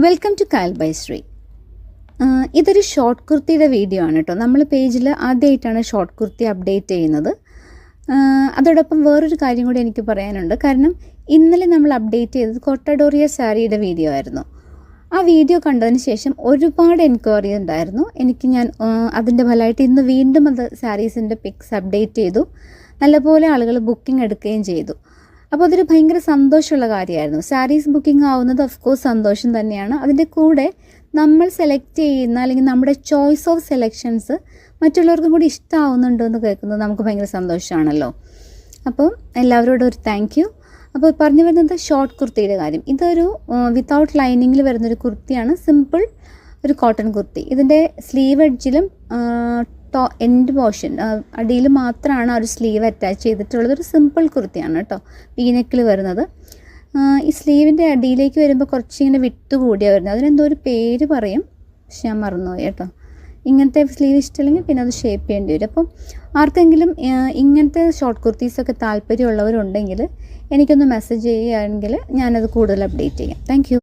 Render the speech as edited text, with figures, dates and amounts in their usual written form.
Welcome to കാൽ by Shri. ഇതൊരു short കുർത്തിയുടെ video ആണ് കേട്ടോ. നമ്മൾ പേജിൽ ആദ്യമായിട്ടാണ് ഷോർട്ട് കുർത്തി അപ്ഡേറ്റ് ചെയ്യുന്നത്. അതോടൊപ്പം വേറൊരു കാര്യം കൂടി എനിക്ക് പറയാനുണ്ട്. കാരണം ഇന്നലെ നമ്മൾ അപ്ഡേറ്റ് ചെയ്തത് കൊട്ടഡോറിയ സാരിയുടെ വീഡിയോ ആയിരുന്നു. ആ വീഡിയോ കണ്ടതിന് ശേഷം ഒരുപാട് എൻക്വയറി ഉണ്ടായിരുന്നു. ഞാൻ അതിൻ്റെ ഫലമായിട്ട് ഇന്ന് വീണ്ടും അത് സാരീസിൻ്റെ പിക്സ് അപ്ഡേറ്റ് ചെയ്തു. നല്ലപോലെ ആളുകൾ ബുക്കിംഗ് എടുക്കുകയും ചെയ്തു. അപ്പോൾ അതൊരു ഭയങ്കര സന്തോഷമുള്ള കാര്യമായിരുന്നു. സാരീസ് ബുക്കിംഗ് ആവുന്നത് ഓഫ് കോഴ്സ് സന്തോഷം തന്നെയാണ്. അതിൻ്റെ കൂടെ നമ്മൾ സെലക്ട് ചെയ്യുന്ന അല്ലെങ്കിൽ നമ്മുടെ ചോയ്സ് ഓഫ് സെലക്ഷൻസ് മറ്റുള്ളവർക്കും കൂടി ഇഷ്ടമാവുന്നുണ്ടോ എന്ന് കേൾക്കുന്നത് നമുക്ക് ഭയങ്കര സന്തോഷമാണല്ലോ. അപ്പോൾ എല്ലാവരോടും ഒരു താങ്ക് യു. അപ്പോൾ പറഞ്ഞു വരുന്നത് ഷോർട്ട് കുർത്തിയുടെ കാര്യം. ഇതൊരു വിത്തൗട്ട് ലൈനിങ്ങിൽ വരുന്നൊരു കുർത്തിയാണ്. സിമ്പിൾ ഒരു കോട്ടൺ കുർത്തി. ഇതിൻ്റെ സ്ലീവ് എഡ്ജിലും എൻഡ് പോർഷൻ അടിയിൽ മാത്രമാണ് ആ ഒരു സ്ലീവ് അറ്റാച്ച് ചെയ്തിട്ടുള്ളത്. ഒരു സിമ്പിൾ കുർത്തിയാണ് കേട്ടോ, വീനെക്കിൽ വരുന്നത്. ഈ സ്ലീവിൻ്റെ അടിയിലേക്ക് വരുമ്പോൾ കുറച്ചിങ്ങനെ വിട്ട് കൂടിയാണ് വരുന്നത്. അതിനെന്തോ ഒരു പേര് പറയും, പക്ഷെ ഞാൻ മറന്നുപോയി കേട്ടോ. ഇങ്ങനത്തെ സ്ലീവ് ഇഷ്ടമില്ലെങ്കിൽ പിന്നെ അത് ഷേപ്പ് ചെയ്യേണ്ടി വരും. അപ്പം ആർക്കെങ്കിലും ഇങ്ങനത്തെ ഷോർട്ട് കുർത്തീസൊക്കെ താല്പര്യമുള്ളവരുണ്ടെങ്കിൽ എനിക്കൊന്ന് മെസ്സേജ് ചെയ്യുകയാണെങ്കിൽ ഞാനത് കൂടുതൽ അപ്ഡേറ്റ് ചെയ്യാം. Thank you.